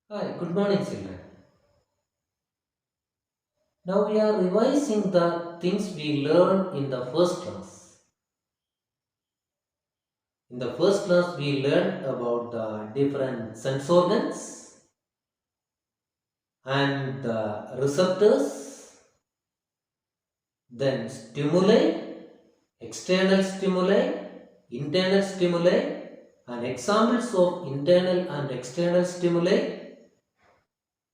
Hi, good morning, children. Now we are revising the things we learned in the first class. In the first class, we learned about the different sense organs and the receptors, then stimuli, external stimuli, internal stimuli, and examples of internal and external stimuli.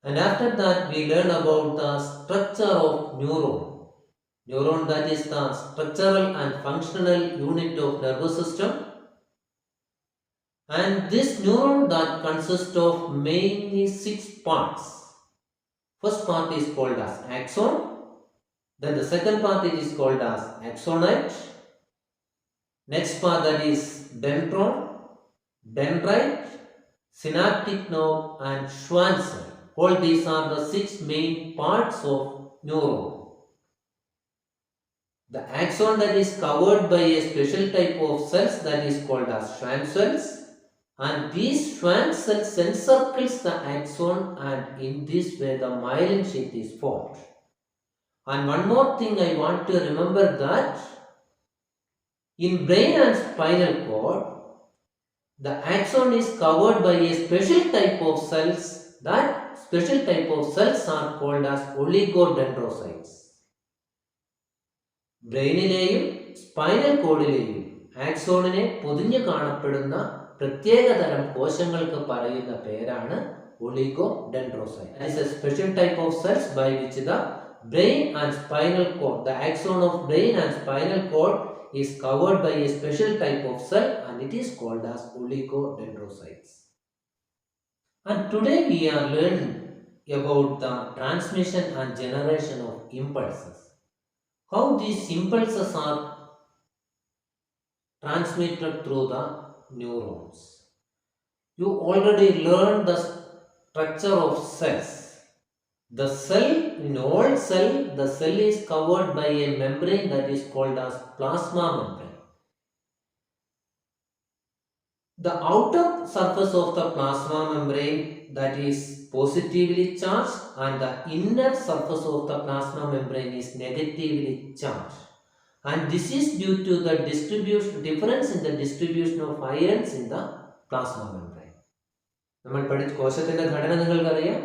And after that, we learn about the structure of neuron. Neuron, that is the structural and functional unit of nervous system, and this neuron that consists of mainly six parts. First part is called as axon, then the second part is called as axonite, next part that is dendron, dendrite, synaptic nerve, and Schwann cell. All these are the six main parts of neuron. The axon that is covered by a special type of cells that is called as Schwann cells, and these Schwann cells encircles the axon, and in this way the myelin sheath is formed. And one more thing I want to remember that in brain and spinal cord, the axon is covered by a special type of cells. That special type of cells are called as oligodendrocytes. ബ്രെയിനിലെയും spinal കോഡിലെയും ആക്സോണിനെ പൊതിഞ്ഞു കാണപ്പെടുന്ന പ്രത്യേകതരം കോശങ്ങൾക്ക് പറയുന്ന പേരാണ് oligodendrocyte. That is a special type of cells by which the brain and spinal cord, the axon of brain and spinal cord is covered by a special type of cell, and it is called as oligodendrocytes. And today we are learning about the transmission and generation of impulses. How these impulses are transmitted through the neurons. You already learned the structure of cells. The cell, in all cell, the cell is covered by a membrane that is called as plasma membrane. The outer surface of the plasma membrane, that is positively charged, and the inner surface of the plasma membrane is negatively charged. And this is due to the difference in the distribution of ions in the plasma membrane. നമ്മൾ പഠിച്ച കോശത്തിന്റെ ഘടന നിങ്ങൾക്കറിയാം.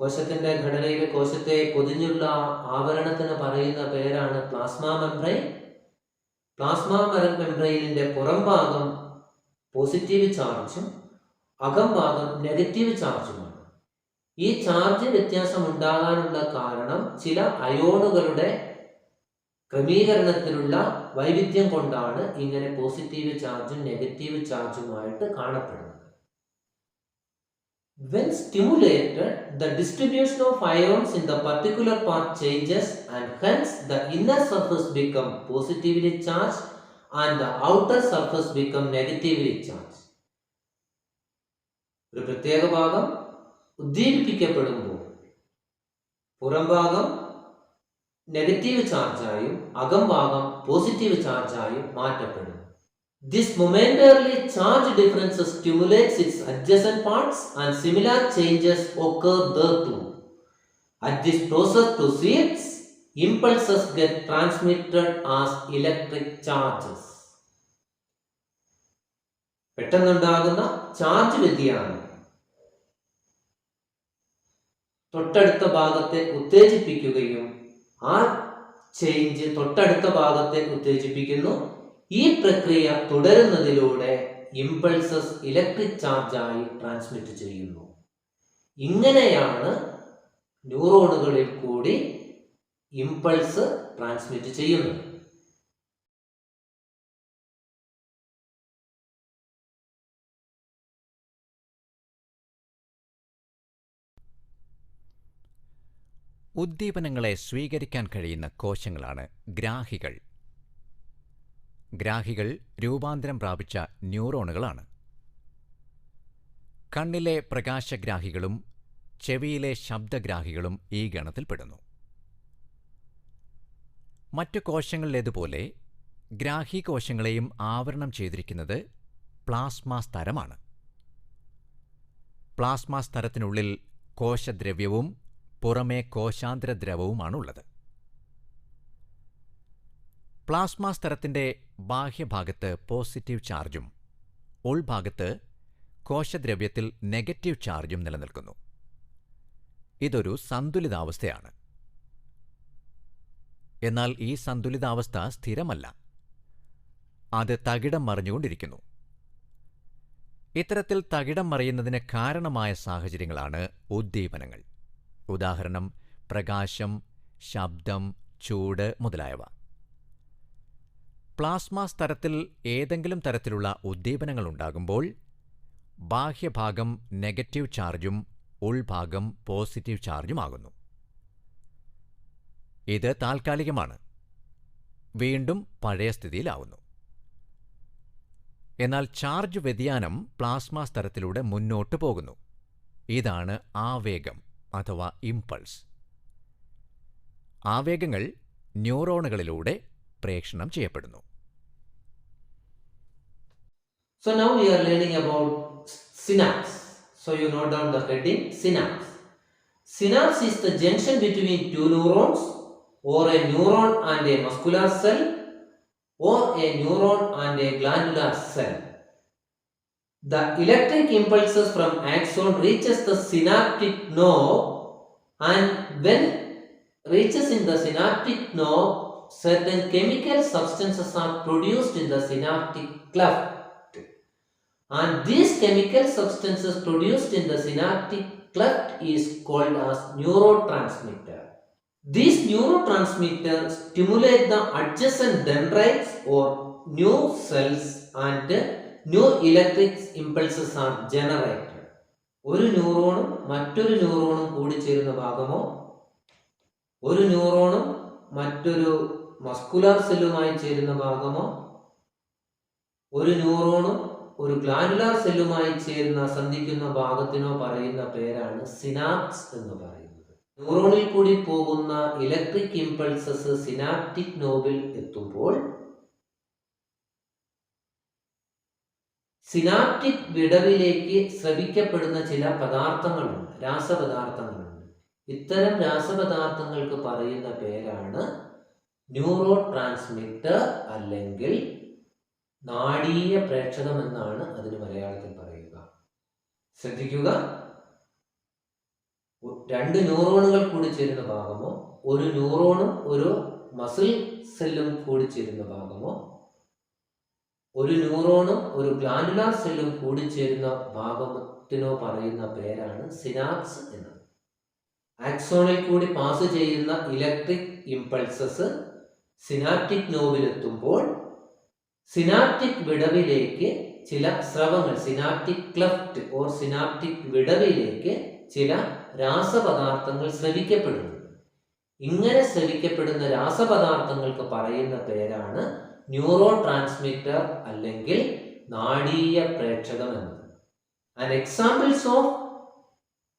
കോശത്തിന്റെ ഘടനയിൽ കോശത്തെ പൊതിഞ്ഞുള്ള ആവരണത്തിന് പറയുന്ന പേരാണ് പ്ലാസ്മ മെംബ്രെയിൻ. പ്ലാസ്മ മെംബ്രെയിനിന്റെ പുറം ഭാഗം പോസിറ്റീവ് ചാർജും അകംഭാഗം നെഗറ്റീവ് ചാർജുമാണ്. ഈ ചാർജ് വ്യത്യാസം ഉണ്ടാകാനുള്ള കാരണം ചില അയോണുകളുടെ ക്രമീകരണത്തിലുള്ള വൈവിധ്യം കൊണ്ടാണ് ഇങ്ങനെ പോസിറ്റീവ് ചാർജും നെഗറ്റീവ് ചാർജുമായിട്ട് കാണപ്പെടുന്നത്. When stimulated, the distribution of ions in the particular part changes, and hence the inner surface become positively charged and the outer surface become negatively charged. ഒരു പ്രത്യേക ഭാഗം ഉദ്ദീപിക്കപ്പെടുമ്പോൾ പുറം ഭാഗം നെഗറ്റീവ് ചാർജായും അകംഭാഗം പോസിറ്റീവ് ചാർജായും മാറ്റപ്പെടും. This momentarily charge difference stimulates its adjacent parts, and similar changes occur there too. As this process proceeds, impulses get transmitted as electric charges. പെട്ടെന്നുണ്ടാകുന്ന ചാർജ് വ്യതിയാനം തൊട്ടടുത്ത ഭാഗത്തെ ഉത്തേജിപ്പിക്കുകയും ആ ചേഞ്ച് തൊട്ടടുത്ത ഭാഗത്തെ ഉത്തേജിപ്പിക്കുന്നു. ഈ പ്രക്രിയ തുടരുന്നതിലൂടെ ഇമ്പൾസസ് ഇലക്ട്രിക് ചാർജായി ട്രാൻസ്മിറ്റ് ചെയ്യുന്നു. ഇങ്ങനെയാണ് ന്യൂറോണുകളിൽ കൂടി ഇമ്പൾസ് ട്രാൻസ്മിറ്റ് ചെയ്യുന്നത്. ഉദ്ദീപനങ്ങളെ സ്വീകരിക്കാൻ കഴിയുന്ന കോശങ്ങളാണ് ഗ്രാഹികൾ. ഗ്രാഹികൾ രൂപാന്തരം പ്രാപിച്ച ന്യൂറോണുകളാണ്. കണ്ണിലെ പ്രകാശഗ്രാഹികളും ചെവിയിലെ ശബ്ദഗ്രാഹികളും ഈ ഗണത്തിൽപ്പെടുന്നു. മറ്റു കോശങ്ങളിലേതുപോലെ ഗ്രാഹീകോശങ്ങളെയും ആവരണം ചെയ്തിരിക്കുന്നത് പ്ലാസ്മ സ്തരമാണ്. പ്ലാസ്മ സ്തരത്തിനുള്ളിൽ കോശദ്രവ്യവും പുറമേ കോശാന്തരദ്രവവുമാണുള്ളത്. പ്ലാസ്മ സ്തരത്തിൻ്റെ ബാഹ്യഭാഗത്ത് പോസിറ്റീവ് ചാർജും ഉൾഭാഗത്ത് കോശദ്രവ്യത്തിൽ നെഗറ്റീവ് ചാർജും നിലനിൽക്കുന്നു. ഇതൊരു സന്തുലിതാവസ്ഥയാണ്. എന്നാൽ ഈ സന്തുലിതാവസ്ഥ സ്ഥിരമല്ല. അത് തകിടം മറിഞ്ഞുകൊണ്ടിരിക്കുന്നു. ഇത്തരത്തിൽ തകിടം മറിയുന്നതിന് കാരണമായ സാഹചര്യങ്ങളാണ് ഉദ്ദീപനങ്ങൾ. ഉദാഹരണം പ്രകാശം, ശബ്ദം, ചൂട് മുതലായവ. പ്ലാസ്മ സ്തരത്തിൽ ഏതെങ്കിലും തരത്തിലുള്ള ഉദ്ദീപനങ്ങൾ ഉണ്ടാകുമ്പോൾ ബാഹ്യഭാഗം നെഗറ്റീവ് ചാർജും ഉൾഭാഗം പോസിറ്റീവ് ചാർജുമാകുന്നു. ഇത് താൽക്കാലികമാണ്. വീണ്ടും പഴയ സ്ഥിതിയിലാവുന്നു. എന്നാൽ ചാർജ് വ്യതിയാനം പ്ലാസ്മ സ്തരത്തിലൂടെ മുന്നോട്ടു പോകുന്നു. ഇതാണ് ആവേഗം അഥവാ ഇംപൾസ്. ആവേഗങ്ങൾ ന്യൂറോണുകളിലൂടെ പ്രേഷണം ചെയ്യപ്പെടുന്നു. So now we are learning about synapse. So you note down the heading synapse. Synapse is the junction between two neurons, or a neuron and a muscular cell, or a neuron and a glandular cell. The electric impulses from axon reaches the synaptic node, and when reaches in the synaptic node, certain chemical substances are produced in the synaptic cleft. And these chemical substances produced in the synaptic cleft is called as neurotransmitter. These neurotransmitters stimulate the adjacent dendrites or new cells, and new electric impulses are generated. ഒരു ന്യൂറോണും മറ്റൊരു ന്യൂറോണും കൂടിച്ചേരുന്ന ഭാഗമോ, ഒരു ന്യൂറോണും മറ്റൊരു muscular സെല്ലുമായി ചേരുന്ന ഭാഗമോ, ഒരു ന്യൂറോണും ഒരു ഗ്ലാൻഡുലാർ സെല്ലുമായി ചേരുന്ന സന്ധിക്കുന്ന ഭാഗത്തിനോ പറയുന്ന പേരാണ് സിനാപ്സ് എന്ന് പറയുന്നത്. ന്യൂറോണിൽ കൂടി പോകുന്ന ഇലക്ട്രിക് ഇമ്പൾസസ് സിനാപ്റ്റിക് നോബിൽ എത്തുമ്പോൾ സിനാപ്റ്റിക് വിടവിലേക്ക് സ്രവിക്കപ്പെടുന്ന ചില പദാർത്ഥങ്ങളുണ്ട്, രാസപദാർത്ഥങ്ങളുണ്ട്. ഇത്തരം രാസപദാർത്ഥങ്ങൾക്ക് പറയുന്ന പേരാണ് ന്യൂറോ ട്രാൻസ്മിറ്റർ അല്ലെങ്കിൽ നാഡീയ പ്രേക്ഷകം എന്നാണ് അതിന് മലയാളത്തിൽ പറയുക. ശ്രദ്ധിക്കുക, രണ്ട് ന്യൂറോണുകൾ കൂടി ചേരുന്ന ഭാഗമോ, ഒരു ന്യൂറോണും ഒരു മസിൽ സെല്ലും കൂടി ചേരുന്ന ഭാഗമോ, ഒരു ന്യൂറോണും ഒരു ഗ്ലാൻഡുലാർ സെല്ലും കൂടി ചേരുന്ന ഭാഗത്തിനോ പറയുന്ന പേരാണ് സിനാപ്സ് എന്നത്. ആക്സോണിൽ കൂടി പാസ് ചെയ്യുന്ന ഇലക്ട്രിക് ഇമ്പൾസസ് സിനാപ്റ്റിക് നോബിലെത്തുമ്പോൾ സിനാപ്റ്റിക് വിടവിലേക്ക് ചില സ്രവങ്ങൾ, സിനാപ്റ്റിക് ക്ലെഫ്റ്റ് ഓർ സിനാപ്റ്റിക് വിടവിലേക്ക് ചില രാസപദാർത്ഥങ്ങൾ സ്രവിക്കപ്പെടുന്നു. ഇങ്ങനെ സ്രവിക്കപ്പെടുന്ന രാസപദാർത്ഥങ്ങൾക്ക് പറയുന്ന പേരാണ് ന്യൂറോ ട്രാൻസ്മിറ്റർ അല്ലെങ്കിൽ നാഡീയ പ്രേക്ഷകം എന്നത്. And examples of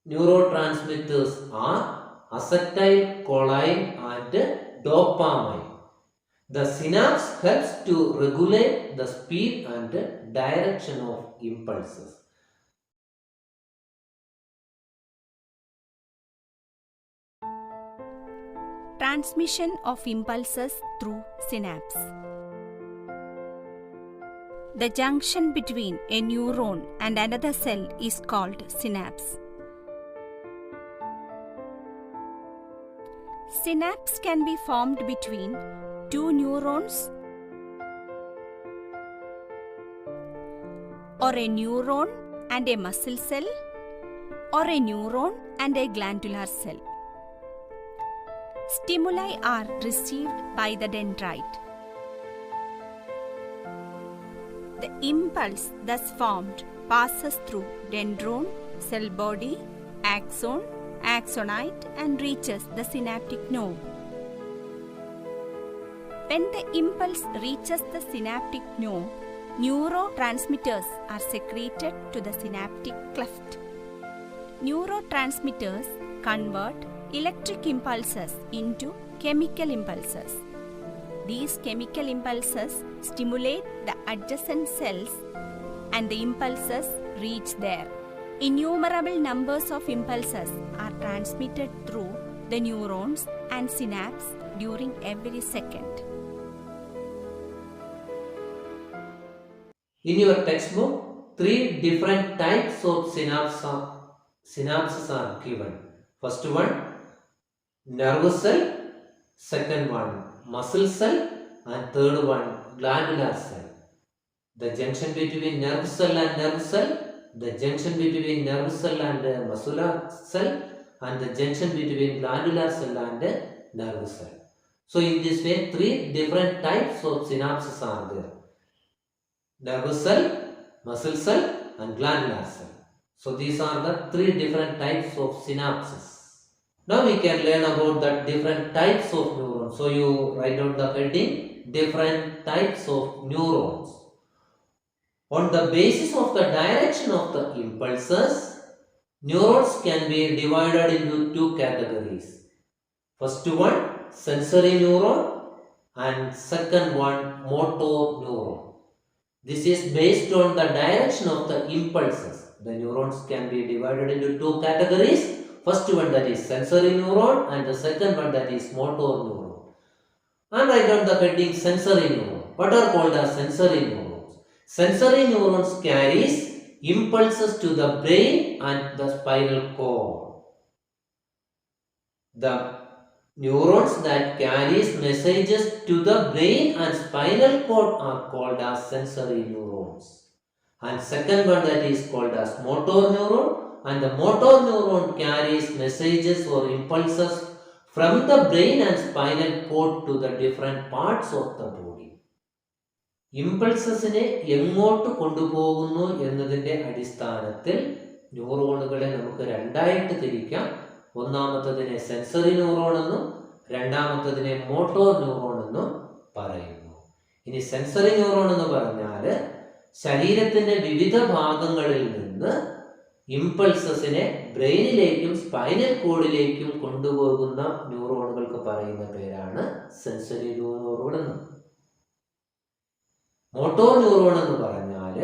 neurotransmitters are acetylcholine and dopamine. The synapse helps to regulate the speed and direction of impulses. Transmission of impulses through synapse. The junction between a neuron and another cell is called synapse. Synapse can be formed between two neurons or a neuron and a muscle cell or a neuron and a glandular cell. Stimuli are received by the dendrite. The impulse thus formed passes through dendron, cell body, axon, axonite and reaches the synaptic node. When the impulse reaches the synaptic node, neurotransmitters are secreted to the synaptic cleft. Neurotransmitters convert electric impulses into chemical impulses. These chemical impulses stimulate the adjacent cells and the impulses reach there. Innumerable numbers of impulses are transmitted through the neurons and synapse during every second. In your textbook, 3 different types of synapses are given. First one, nervous cell. Second one, muscle cell. And third one, glandular cell. The junction between nerve cell and nerve cell, the junction between nerve cell and muscular cell, and the junction between glandular cell and nerve cell. So in this way, 3 different types of synapses are there. Nervous cell, muscle cell and glandular cell. So these are the 3 different types of synapses. Now we can learn about the different types of neurons. So you write down the heading, different types of neurons. On the basis of the direction of the impulses, neurons can be divided into 2 categories. First one, sensory neuron, and second one, motor neuron. This is based on the direction of the impulses. The neurons can be divided into 2 categories. First one, that is sensory neuron, and the second one, that is motor neuron. And write down the heading, sensory neuron. What are called as sensory neurons? Sensory neurons carries impulses to the brain and the spinal cord. The neurons that carries messages to the brain and spinal cord are called as sensory neurons. And second one, that is called as motor neuron, and the motor neuron carries messages or impulses from the brain and spinal cord to the different parts of the body. ഇമ്പൾസസിനെ എങ്ങോട്ട് കൊണ്ടുപോകുന്നു എന്നതിൻ്റെ അടിസ്ഥാനത്തിൽ ന്യൂറോണുകളെ നമുക്ക് 2ആയിട്ട് തിരിക്കാം. ഒന്നാമത്തതിനെ sensory neuron എന്നും രണ്ടാമത്തതിനെ motor neuron എന്നും പറയുന്നു. ഇനി സെൻസറി ന്യൂറോൺ എന്ന് പറഞ്ഞാൽ ശരീരത്തിൻ്റെ വിവിധ ഭാഗങ്ങളിൽ നിന്ന് ഇമ്പൾസസിനെ ബ്രെയിനിലേക്കും സ്പൈനൽ കോഡിലേക്കും കൊണ്ടുപോകുന്ന ന്യൂറോണുകൾക്ക് പറയുന്ന പേരാണ് സെൻസറി ന്യൂറോൺ എന്ന്. മോട്ടോർ ന്യൂറോൺ എന്ന് പറഞ്ഞാൽ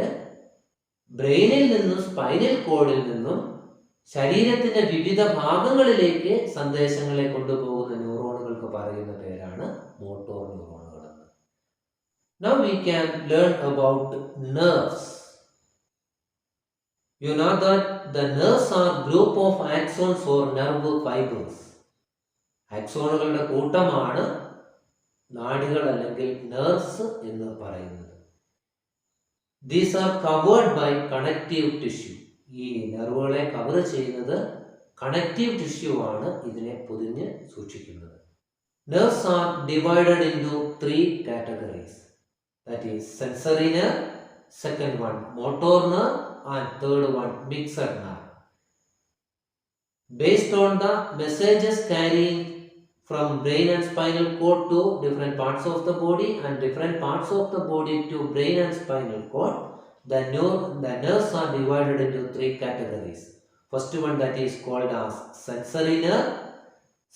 ബ്രെയിനിൽ നിന്നും സ്പൈനൽ കോഡിൽ നിന്നും ശരീരത്തിന്റെ വിവിധ ഭാഗങ്ങളിലേക്ക് സന്ദേശങ്ങളെ കൊണ്ടുപോകുന്ന ന്യൂറോണുകൾക്ക് പറയുന്ന പേരാണ് മോട്ടോർ ന്യൂറോണുകൾ എന്ന്. Now we can learn about nerves. You know that the nerves are group of axons or nerve fibers. ആക്സോണുകളുടെ കൂട്ടമാണ് നാഡികൾ അല്ലെങ്കിൽ nerves എന്ന് പറയുന്നത്. These are covered by connective tissue. ഈ നെർവുകളെ കവർ ചെയ്യുന്നത് കണക്റ്റീവ് ടിഷ്യൂ ആണ് ഇതിനെ പൊതിഞ്ഞ് സൂക്ഷിക്കുന്നത്. Nerves are divided into 3 categories. That is sensory nerve, second one motor nerve, and third one mixed nerve. Based on the messages carrying from brain and spinal cord to different parts of the body and different parts of the body to brain and spinal cord, the nerves are divided into 3 categories. First one, that is called as sensory nerve,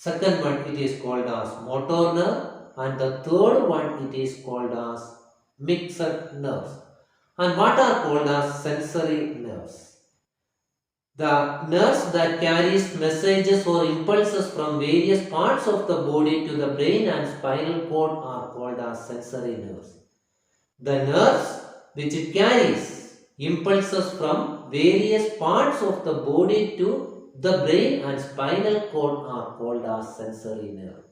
second one it is called as motor nerve, and the third one it is called as mixed nerves. And what are called as sensory nerves? The nerves that carries messages or impulses from various parts of the body to the brain and spinal cord are called as sensory nerves. The nerves which carries impulses from various parts of the body to the brain and spinal cord are called as sensory nerve.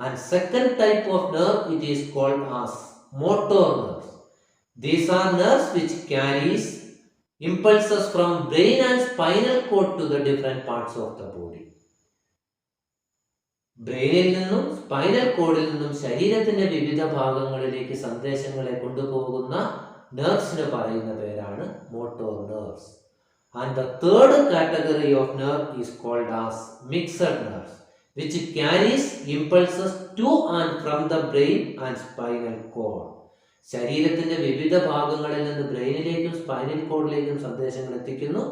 And second type of nerve, it is called as motor nerves. These are nerves which carries impulses from brain and spinal cord to the different parts of the body. ബ്രെയിനിൽ നിന്നും spinal കോഡിൽ നിന്നും ശരീരത്തിന്റെ വിവിധ ഭാഗങ്ങളിലേക്ക് സന്ദേശങ്ങളെ കൊണ്ടുപോകുന്ന nerves പറയുന്ന പേരാണ് motor nerves. And the third category of nerve is called as mixed nerves, which carries impulses to and from the brain and spinal cord. ശരീരത്തിന്റെ വിവിധ ഭാഗങ്ങളിൽ നിന്ന് ബ്രെയിനിലേക്കും സ്പൈനൽ കോഡിലേക്കും സന്ദേശങ്ങൾ എത്തിക്കുന്നു.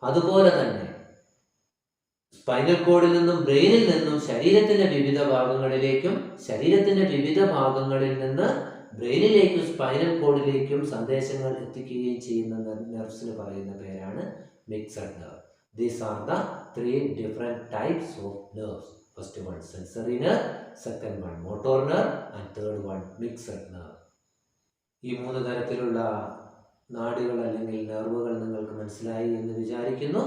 അതുപോലെ തന്നെ സ്പൈനൽ കോഡിൽ നിന്നും ബ്രെയിനിൽ നിന്നും ശരീരത്തിന്റെ വിവിധ ഭാഗങ്ങളിലേക്കും ശരീരത്തിന്റെ വിവിധ ഭാഗങ്ങളിൽ നിന്ന് ബ്രെയിനിലേക്കും സ്പൈനൽ കോഡിലേക്കും സന്ദേശങ്ങൾ എത്തിക്കുകയും ചെയ്യുന്ന നെർവ്സിന് പറയുന്ന പേരാണ് mixed nerve. These are the three different types of nerves. First one sensory nerve, second one motor nerve, and third one mixed nerve. ഈ മൂന്ന് തരത്തിലുള്ള നാഡികൾ അല്ലെങ്കിൽ നെർവുകൾ നിങ്ങൾക്ക് മനസ്സിലായി എന്ന് വിചാരിക്കുന്നു.